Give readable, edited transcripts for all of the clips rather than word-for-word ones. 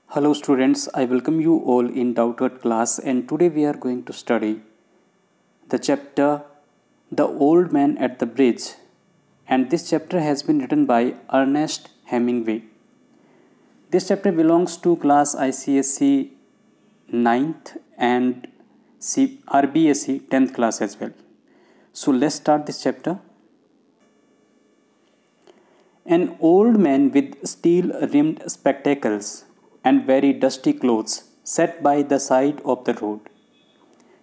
Hello students, I welcome you all in Doubtword class and today we are going to study the chapter The Old Man at the Bridge, and this chapter has been written by Ernest Hemingway. This chapter belongs to class ICSE 9th and RBSE 10th class as well. So let's start this chapter. An old man with steel rimmed spectacles and very dusty clothes sat by the side of the road.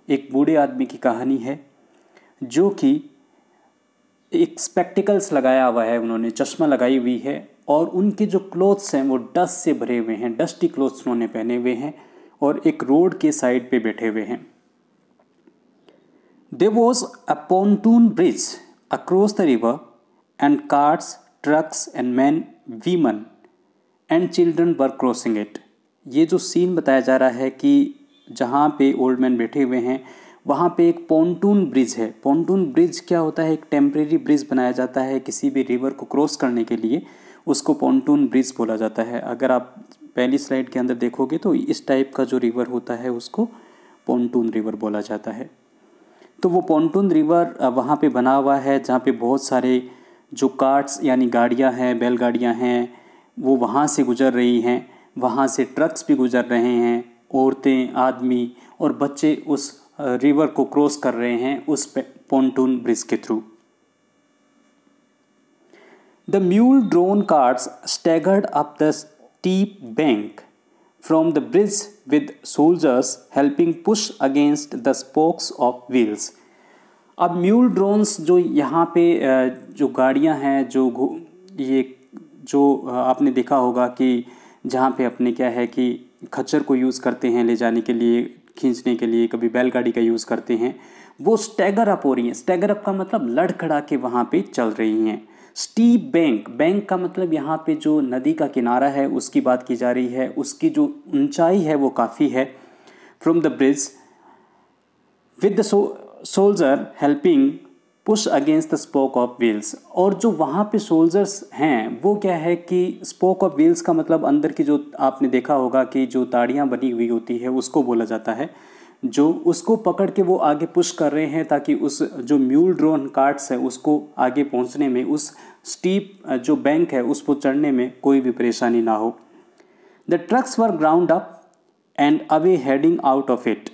एक बूढ़े आदमी की कहानी है जो कि एक spectacles लगाया हुआ है, उन्होंने चश्मा लगाई हुई है और उनके जो क्लोथ्स हैं वो डस्ट से भरे हुए हैं, डस्टी क्लोथ्स उन्होंने पहने हुए हैं और एक रोड के साइड पे बैठे हुए हैं. There was a pontoon bridge across the river and carts, trucks and men, women and children were crossing it. ये जो सीन बताया जा रहा है कि जहाँ पे ओल्ड मैन बैठे हुए हैं वहाँ पे एक पॉन्टून ब्रिज है. पॉन्टून ब्रिज क्या होता है? एक टेम्परेरी ब्रिज बनाया जाता है किसी भी रिवर को क्रॉस करने के लिए, उसको पॉन्टून ब्रिज बोला जाता है. अगर आप पहली स्लाइड के अंदर देखोगे तो इस टाइप का जो रिवर होता है उसको पॉन्टून रिवर बोला जाता है. तो वो पॉन्टून रिवर वहाँ पे बना हुआ है जहाँ पे बहुत सारे जो कार्ट्स यानी गाड़ियाँ हैं, बैलगाड़ियाँ हैं, वो वहाँ से गुज़र रही हैं. वहाँ से ट्रक्स भी गुज़र रहे हैं. औरतें, आदमी और बच्चे उस रिवर को क्रॉस कर रहे हैं उस पॉन्टून ब्रिज के through. The mule drone carts staggered up the steep bank from the bridge with soldiers helping push against the spokes of wheels. अब म्यूल ड्रोन्स जो यहाँ पे जो गाड़ियाँ हैं, जो आपने देखा होगा कि जहाँ पे अपने क्या है कि खच्चर को यूज़ करते हैं ले जाने के लिए, खींचने के लिए, कभी बैलगाड़ी का यूज़ करते हैं, वो स्टैगर अप हो रही हैं. स्टैगर अप का मतलब लड़खड़ा के वहाँ पे चल रही हैं. स्टीप बैंक, बैंक का मतलब यहाँ पे जो नदी का किनारा है उसकी बात की जा रही है, उसकी जो ऊंचाई है वो काफ़ी है. From the bridge with the soldier helping push against the spoke of wheels. और जो वहाँ पे सोल्जर्स हैं वो क्या है कि स्पोक ऑफ व्हील्स का मतलब अंदर की जो आपने देखा होगा कि जो ताड़ियाँ बनी हुई होती है उसको बोला जाता है, जो उसको पकड़ के वो आगे पुश कर रहे हैं ताकि उस जो म्यूल ड्रोन कार्ट्स है उसको आगे पहुँचने में, उस स्टीप जो बैंक है उसको चढ़ने में कोई भी परेशानी ना हो. The trucks were ground up and away heading out of it.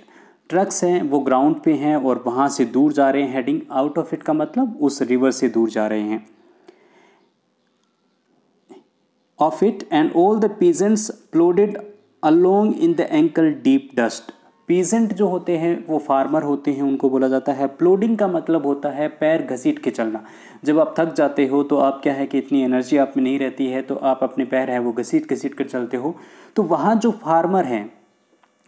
Trucks हैं वो ग्राउंड पे हैं और वहाँ से दूर जा रहे हैं. हेडिंग आउट ऑफ इट का मतलब उस रिवर से दूर जा रहे हैं. Of it and all the peasants प्लोडेड along in the ankle deep dust. Peasant जो होते हैं वो फार्मर होते हैं, उनको बोला जाता है. प्लोडिंग का मतलब होता है पैर घसीट के चलना. जब आप थक जाते हो तो आप क्या है कि इतनी एनर्जी आप में नहीं रहती है तो आप अपने पैर है वो घसीट घसीट कर चलते हो. तो वहाँ जो फार्मर हैं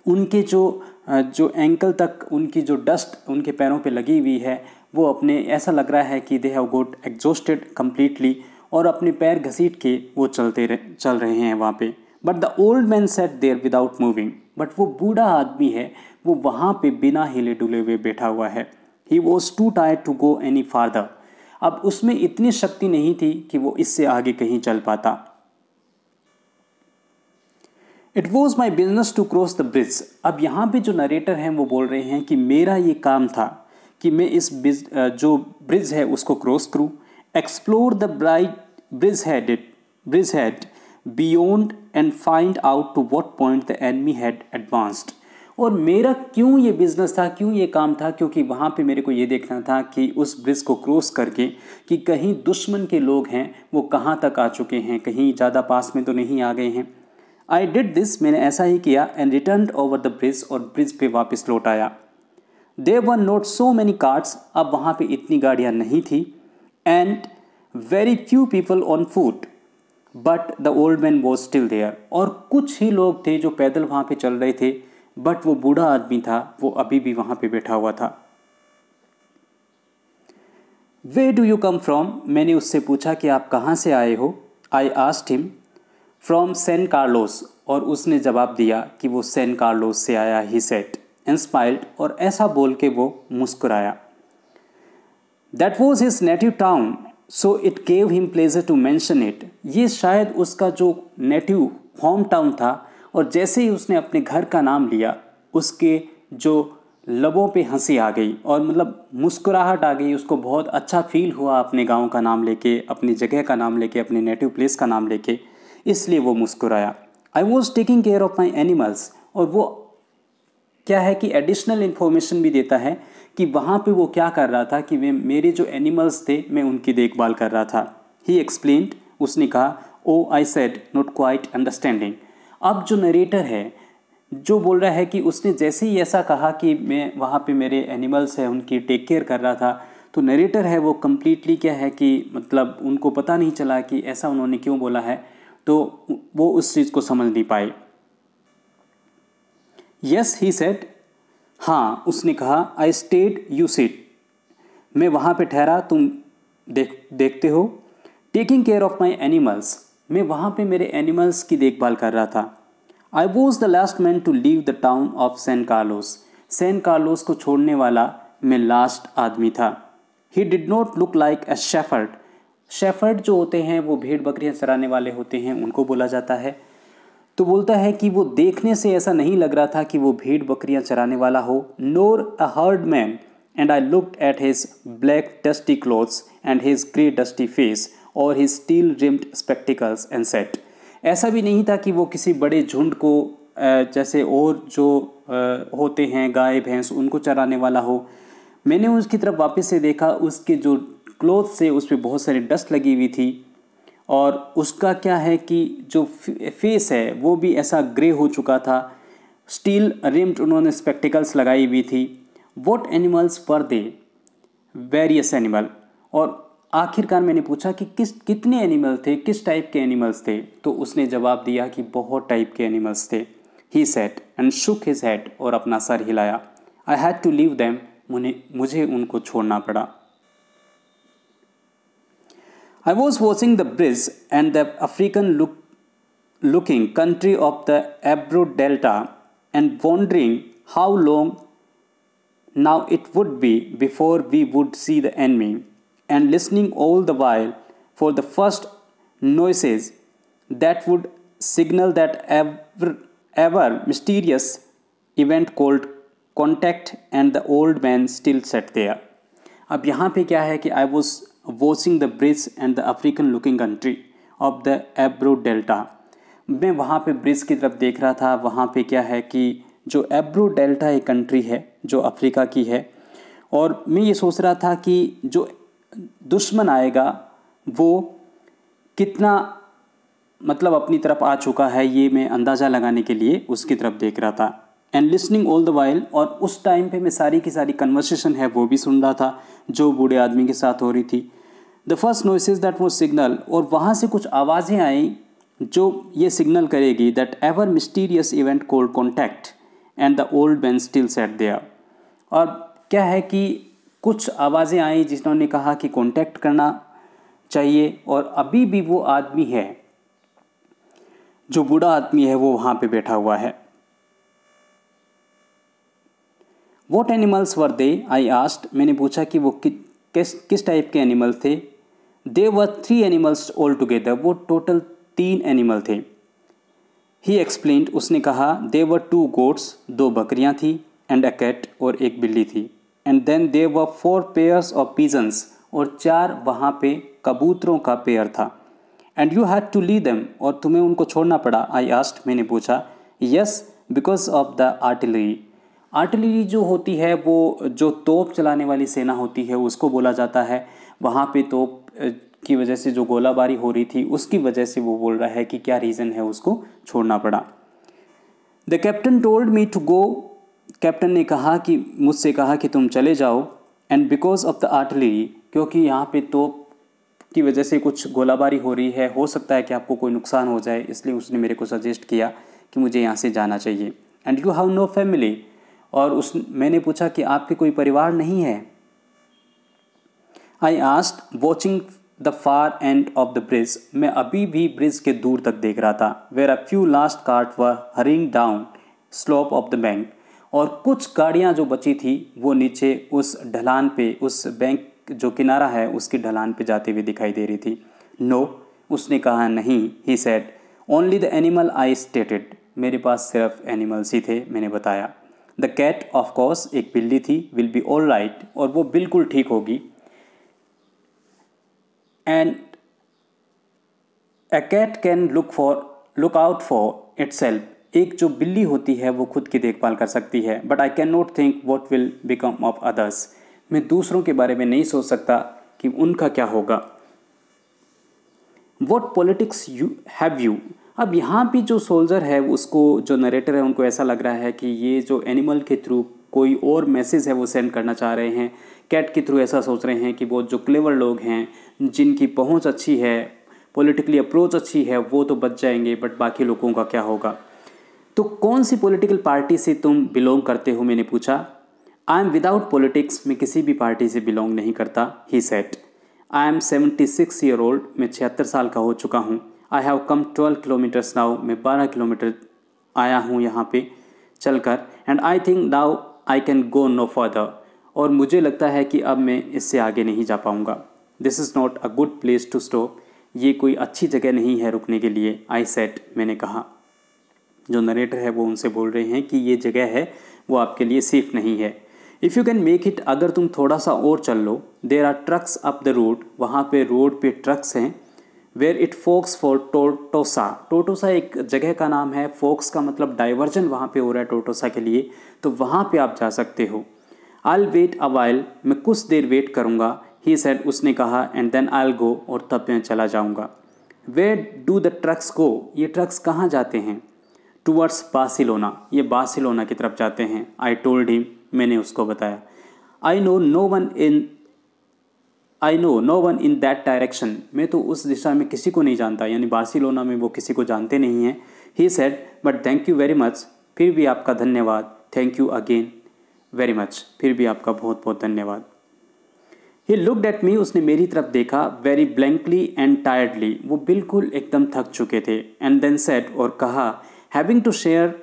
उनके जो एंकल तक उनकी जो डस्ट उनके पैरों पे लगी हुई है वो अपने ऐसा लग रहा है कि they have got exhausted completely और अपने पैर घसीट के वो चल रहे हैं वहाँ पे. But the old man sat there without moving. But वो बूढ़ा आदमी है वो वहाँ पे बिना हिले डुले हुए बैठा हुआ है. He was too tired to go any farther. अब उसमें इतनी शक्ति नहीं थी कि वो इससे आगे कहीं चल पाता. It was my business to cross the bridge. अब यहाँ पे जो नरेटर हैं वो बोल रहे हैं कि मेरा ये काम था कि मैं इस जो ब्रिज है उसको क्रॉस करूँ. Explore the bridge head beyond and find out to what point the enemy had advanced. और मेरा क्यों ये बिज़नेस था, क्यों ये काम था, क्योंकि वहाँ पे मेरे को ये देखना था कि उस ब्रिज को क्रॉस करके कि कहीं दुश्मन के लोग हैं वो कहाँ तक आ चुके हैं, कहीं ज़्यादा पास में तो नहीं आ गए हैं. आई डिड दिस, मैंने ऐसा ही किया. And return over the bridge, और ब्रिज पे वापस लौट आया. There were not so many carts. अब वहाँ पे इतनी गाड़ियाँ नहीं थी. And very few people on foot but the old man was still there. और कुछ ही लोग थे जो पैदल वहाँ पे चल रहे थे, बट वो बूढ़ा आदमी था वो अभी भी वहाँ पे बैठा हुआ था. Where do you come from. मैंने उससे पूछा कि आप कहाँ से आए हो. I asked him from San Carlos. और उसने जवाब दिया कि वो सैन कार्लोस से आया. He said and smiled. और ऐसा बोल के वो मुस्कुराया. That was his native town so it gave him pleasure to mention it. ये शायद उसका जो नेटिव होम टाउन था और जैसे ही उसने अपने घर का नाम लिया उसके जो लबों पे हंसी आ गई और मतलब मुस्कुराहट आ गई। उसको बहुत अच्छा फील हुआ अपने गांव का नाम लेके, अपनी जगह का नाम लेके, अपने नेटिव प्लेस का नाम लेके, इसलिए वो मुस्कुराया। आई was taking care of my animals. और वो क्या है कि एडिशनल इन्फॉर्मेशन भी देता है कि वहाँ पे वो क्या कर रहा था कि वे मेरे जो एनिमल्स थे मैं उनकी देखभाल कर रहा था। ही एक्सप्लेन्ड, उसने कहा, oh I said not quite understanding. अब जो नरेटर है जो बोल रहा है कि उसने जैसे ही ऐसा कहा कि मैं वहाँ पे मेरे एनिमल्स हैं उनकी टेक केयर कर रहा था, तो नरेटर है वो कम्प्लीटली क्या है कि मतलब उनको पता नहीं चला कि ऐसा उन्होंने क्यों बोला है, तो वो उस चीज़ को समझ नहीं पाए। यस ही सेड, हाँ उसने कहा, आई स्टेड यू सिट, मैं वहाँ पे ठहरा तुम देखते हो। Taking care of my animals, मैं वहाँ पे मेरे एनिमल्स की देखभाल कर रहा था। I was the last man to leave the town of San Carlos, San Carlos को छोड़ने वाला मैं लास्ट आदमी था। He did not look like a shepherd, shepherd जो होते हैं वो भेड़ बकरियां चराने वाले होते हैं, उनको बोला जाता है। तो बोलता है कि वो देखने से ऐसा नहीं लग रहा था कि वो भेड़ बकरियां चराने वाला हो, nor a herdsman, and I looked at his black dusty clothes and his grey dusty face और his steel rimmed spectacles and said. ऐसा भी नहीं था कि वो किसी बड़े झुंड को जैसे और जो होते हैं गाय भैंस उनको चराने वाला हो। मैंने उसकी तरफ वापस से देखा, उसके जो क्लोथ से उस पर बहुत सारी डस्ट लगी हुई थी और उसका क्या है कि जो फेस है वो भी ऐसा ग्रे हो चुका था। स्टील रिम्ड उन्होंने स्पेक्टिकल्स लगाई हुई थी। What animals were they, various animal. और आखिरकार मैंने पूछा कि कितने एनिमल थे, किस टाइप के एनिमल्स थे, तो उसने जवाब दिया कि बहुत टाइप के एनिमल्स थे। He said and shook his head, और अपना सर हिलाया। I had to leave them, मुझे उनको छोड़ना पड़ा। I was watching the breeze and the African looking country of the Ebro Delta and wondering how long now it would be before we would see the enemy, and listening all the while for the first noises that would signal that ever mysterious event called contact, and the old man still sat there. अब यहाँ पे क्या है कि I was watching the bridge and the African looking country of the Ebro delta. मैं वहाँ पे bridge की तरफ देख रहा था। वहाँ पे क्या है कि जो एब्रो डेल्टा एक कंट्री है जो अफ्रीका की है, और मैं ये सोच रहा था कि जो दुश्मन आएगा वो कितना मतलब अपनी तरफ आ चुका है, ये मैं अंदाज़ा लगाने के लिए उसकी तरफ देख रहा था। And listening all the while, और उस टाइम पे मैं सारी की सारी कन्वर्सेशन है वो भी सुन रहा था जो बूढ़े आदमी के साथ हो रही थी। द फर्स्ट नॉइसेस दैट वो सिग्नल, और वहाँ से कुछ आवाज़ें आई जो ये सिग्नल करेगी that ever mysterious event called contact and the old man still sat there. और क्या है कि कुछ आवाज़ें आई जिन्होंने कहा कि कॉन्टैक्ट करना चाहिए, और अभी भी वो आदमी है, जो बूढ़ा आदमी है, वो वहाँ पे बैठा हुआ है। What animals were they, I asked, मैंने पूछा कि वो किस टाइप के एनिमल थे। दे वर 3 एनिमल्स ऑल टुगेदर, वो टोटल 3 एनिमल थे। ही एक्सप्लेन्ड, उसने कहा, दे वर 2 गोट्स, 2 बकरियां थी, एंड अ कैट, और एक बिल्ली थी। And then they were 4 pairs of pigeons, और 4 वहाँ पे कबूतरों का पेयर था। And you had to leave them, और तुम्हें उनको छोड़ना पड़ा। आई आस्क्ड, मैंने पूछा। Yes, because of the artillery. Artillery जो होती है वो जो तोप चलाने वाली सेना होती है उसको बोला जाता है। वहाँ पे तोप की वजह से जो गोलाबारी हो रही थी उसकी वजह से वो बोल रहा है कि क्या रीज़न है उसको छोड़ना पड़ा। The captain told me to go, captain ने कहा कि मुझसे कहा कि तुम चले जाओ। And because of the artillery, क्योंकि यहाँ पे तोप की वजह से कुछ गोलाबारी हो रही है, हो सकता है कि आपको कोई नुकसान हो जाए, इसलिए उसने मेरे को सजेस्ट किया कि मुझे यहाँ से जाना चाहिए। And you have no family, और मैंने पूछा कि आपके कोई परिवार नहीं है। I asked, watching the far end of the bridge, मैं अभी भी ब्रिज के दूर तक देख रहा था। Where a few last cart were hurrying down slope of the bank, और कुछ गाड़ियाँ जो बची थी वो नीचे उस ढलान पे, उस बैंक जो किनारा है उसकी ढलान पे जाते हुए दिखाई दे रही थी। नो, उसने कहा नहीं। He said, only the animal I stated, मेरे पास सिर्फ एनिमल्स ही थे, मैंने बताया। द कैट ऑफ कोर्स, एक बिल्ली थी, विल बी ऑल राइट, और वो बिल्कुल ठीक होगी। And a cat can look out for itself, एक जो बिल्ली होती है वो खुद की देखभाल कर सकती है। But I can not think what will become of others, मैं दूसरों के बारे में नहीं सोच सकता कि उनका क्या होगा। What politics you have you, अब यहाँ भी जो सोल्जर है उसको, जो नरेटर है, उनको ऐसा लग रहा है कि ये जो एनिमल के थ्रू कोई और मैसेज है वो सेंड करना चाह रहे हैं। कैट के थ्रू ऐसा सोच रहे हैं कि वो जो क्लेवर लोग हैं, जिनकी पहुँच अच्छी है, पॉलिटिकली अप्रोच अच्छी है, वो तो बच जाएंगे, बट बाकी लोगों का क्या होगा। तो कौन सी पॉलिटिकल पार्टी से तुम बिलोंग करते हो, मैंने पूछा। आई एम विदाउट पॉलिटिक्स, मैं किसी भी पार्टी से बिलोंग नहीं करता, he said. I am 76 year old, मैं 76 साल का हो चुका हूँ। I have come 12 kilometres now, मैं 12 किलोमीटर आया हूँ यहाँ पे चलकर। And I think now I can go no further, और मुझे लगता है कि अब मैं इससे आगे नहीं जा पाऊँगा। This is not a good place to stop, ये कोई अच्छी जगह नहीं है रुकने के लिए। आई सेड, मैंने कहा। जो नरेटर है वो उनसे बोल रहे हैं कि ये जगह है वो आपके लिए सेफ़ नहीं है। If you can make it, अगर तुम थोड़ा सा और चल लो। There are trucks up the road, वहाँ पे रोड पे ट्रक्स हैं। Where it forks for Tortosa, Tortosa एक जगह का नाम है, फोक्स का मतलब डाइवर्जन वहाँ पे हो रहा है टोटोसा के लिए, तो वहाँ पे आप जा सकते हो। आई वेट अ वाइल, मैं कुछ देर वेट करूँगा, ही सेड, उसने कहा। एंड देन आई गो, और तब मैं चला जाऊँगा। वेयर डू द ट्रक्स गो, ये ट्रक्स कहाँ जाते हैं। टूवर्ड्स बार्सिलोना, ये बार्सिलोना की तरफ जाते हैं। आई टोल्ड हिम, मैंने उसको बताया। I know no one in that direction, मैं तो उस दिशा में किसी को नहीं जानता, यानी बार्सिलोना में वो किसी को जानते नहीं हैं। He said, but thank you very much, फिर भी आपका धन्यवाद। Thank you again very much, फिर भी आपका बहुत बहुत धन्यवाद। ही लुक्ड एट मी, उसने मेरी तरफ देखा। वेरी ब्लैंकली एंड टायर्डली, वो बिल्कुल एकदम थक चुके थे। एंड देन सेड, और कहा, having to share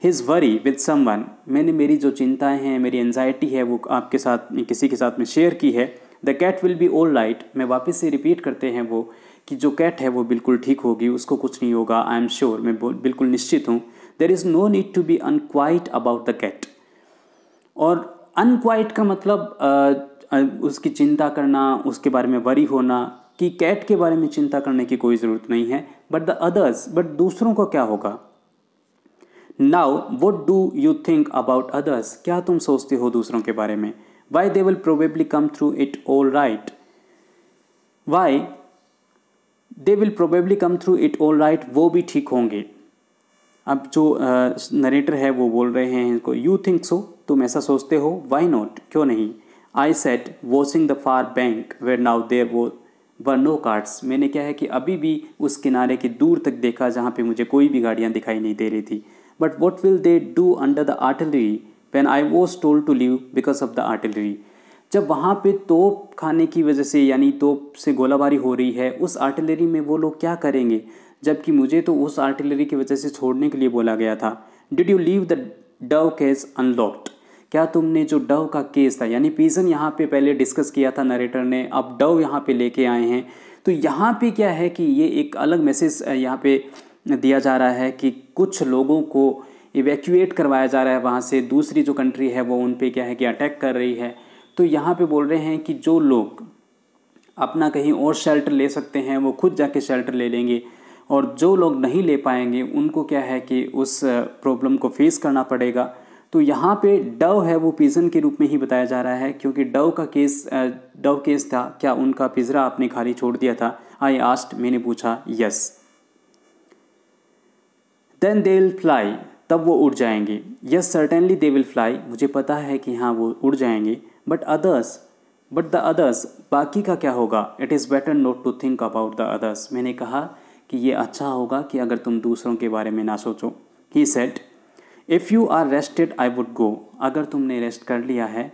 his worry with someone, मैंने मेरी जो चिंताएं हैं, मेरी एनजाइटी है, वो आपके साथ, किसी के साथ में शेयर की है। The cat will be all right, मैं वापस से रिपीट करते हैं वो, कि जो कैट है वो बिल्कुल ठीक होगी, उसको कुछ नहीं होगा। आई एम श्योर, मैं बिल्कुल निश्चित हूँ। There is no need to be unquiet about the cat, और अनक्वाइट का मतलब उसकी चिंता करना, उसके बारे में वरी होना, कि कैट के बारे में चिंता करने की कोई ज़रूरत नहीं है। बट द अदर्स, बट दूसरों का क्या होगा। Now what do you think about others, क्या तुम सोचते हो दूसरों के बारे में। Why they will probably come through it all right, why they will probably come through it all right, वो भी ठीक होंगे। अब जो नरेटर है वो बोल रहे हैं इनको, यू थिंक सो, तुम ऐसा सोचते हो। वाई नॉट, क्यों नहीं। I sat, watching the far bank where now there were no carts, मैंने क्या है कि अभी भी उस किनारे की दूर तक देखा जहाँ पे मुझे कोई भी गाड़ियाँ दिखाई नहीं दे रही थी। But what will they do under the artillery when I was told to leave because of the artillery, जब वहाँ पे तोप खाने की वजह से, यानी तोप से गोलाबारी हो रही है, उस आर्टिलरी में वो लोग क्या करेंगे, जबकि मुझे तो उस आर्टिलरी की वजह से छोड़ने के लिए बोला गया था। Did you leave the Dove case unlocked, क्या तुमने जो डव का केस था, यानी पीजन यहाँ पे पहले डिस्कस किया था नरेटर ने, अब डव यहाँ पे लेके आए हैं। तो यहाँ पे क्या है कि ये एक अलग मैसेज यहाँ पे दिया जा रहा है कि कुछ लोगों को इवैक्यूएट करवाया जा रहा है वहाँ से, दूसरी जो कंट्री है वो उन पे क्या है कि अटैक कर रही है। तो यहाँ पे बोल रहे हैं कि जो लोग अपना कहीं और शेल्टर ले सकते हैं वो खुद जाके शेल्टर ले लेंगे, और जो लोग नहीं ले पाएंगे उनको क्या है कि उस प्रॉब्लम को फेस करना पड़ेगा। तो यहाँ पे डव है वो पिजन के रूप में ही बताया जा रहा है, क्योंकि डव केस था, क्या उनका पिंजरा आपने खाली छोड़ दिया था। आई आस्क्ड, मैंने पूछा। Yes. Then they will fly, तब वो उड़ जाएंगे। Yes certainly they will fly, मुझे पता है कि हाँ वो उड़ जाएंगे। बट द अदर्स, बाकी का क्या होगा। It is better not to think about the others, मैंने कहा कि ये अच्छा होगा कि अगर तुम दूसरों के बारे में ना सोचो। He said, if you are rested I would go, अगर तुमने रेस्ट कर लिया है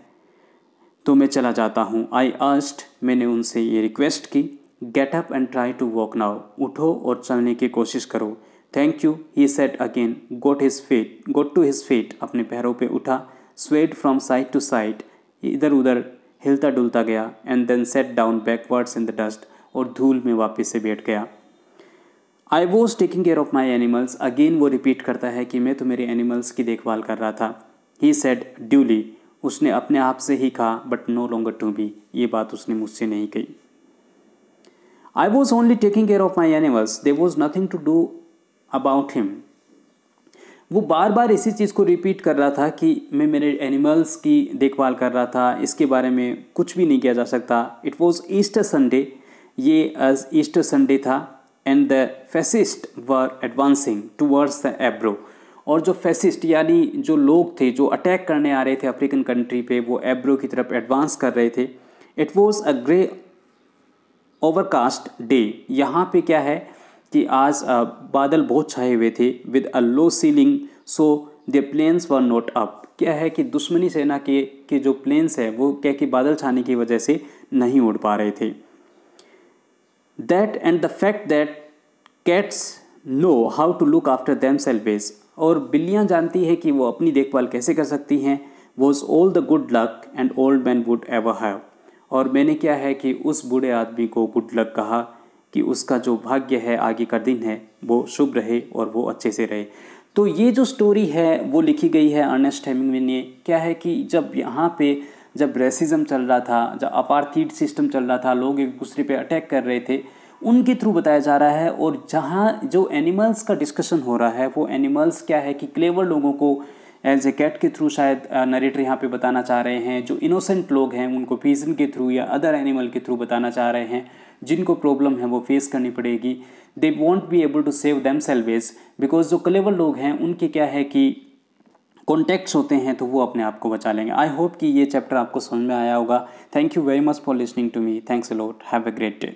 तो मैं चला जाता हूँ। आई आस्क्ड, मैंने उनसे ये रिक्वेस्ट की। Get up and try to walk now, उठो और चलने की कोशिश करो। Thank you, he said again. Got to his feet, अपने पैरों पे उठा। Swayed from side to side, इधर उधर हिलता डुलता गया। And then sat down backwards in the dust, और धूल में वापस से बैठ गया। I was taking care of my animals, again वो रिपीट करता है कि मैं तो मेरे एनिमल्स की देखभाल कर रहा था। ही सेड ड्यूली, उसने अपने आप से ही कहा, but no longer to be, ये बात उसने मुझसे नहीं कही। I was only taking care of my animals, there was nothing to do about him. वो बार बार इसी चीज़ को रिपीट कर रहा था कि मैं मेरे एनिमल्स की देखभाल कर रहा था, इसके बारे में कुछ भी नहीं किया जा सकता। इट वॉज ईस्टर संडे, ये ईस्टर संडे था, and the fascists were advancing towards the Ebro, और जो फैसिस्ट यानी जो लोग थे जो अटैक करने आ रहे थे अफ्रीकन कंट्री पे, वो एब्रो की तरफ एडवांस कर रहे थे। It was a grey overcast day, यहाँ पे क्या है कि आज बादल बहुत छाए हुए थे, with a low ceiling so the planes were not up. क्या है कि दुश्मनी सेना के जो प्लेन्स है वो क्या कि बादल छाने की वजह से नहीं उड़ पा रहे थे। That and the fact that cats know how to look after themselves, और बिल्लियाँ जानती है कि वो अपनी देखभाल कैसे कर सकती हैं, was all the good luck and old man would ever have. और मैंने क्या है कि उस बूढ़े आदमी को गुड लक कहा कि उसका जो भाग्य है आगे का दिन है वो शुभ रहे और वो अच्छे से रहे। तो ये जो स्टोरी है वो लिखी गई है अर्नेस्ट हेमिंग्वे ने। क्या है कि जब यहाँ पे जब रेसिज्म चल रहा था, जब अपार्थाइड सिस्टम चल रहा था, लोग एक दूसरे पे अटैक कर रहे थे, उनके थ्रू बताया जा रहा है। और जहाँ जो एनिमल्स का डिस्कशन हो रहा है वो एनिमल्स क्या है कि क्लेवर लोगों को एज ए कैट के थ्रू शायद नरेटर यहाँ पे बताना चाह रहे हैं। जो इनोसेंट लोग हैं उनको पीजन के थ्रू या अदर एनिमल के थ्रू बताना चाह रहे हैं, जिनको प्रॉब्लम है वो फेस करनी पड़ेगी। They won't be able to save themselves, because जो क्लेवर लोग हैं उनके क्या है कि कॉन्टैक्ट्स होते हैं तो वो अपने आप को बचा लेंगे। आई होप कि ये चैप्टर आपको समझ में आया होगा। Thank you very much for listening to me. Thanks a lot. Have a great day.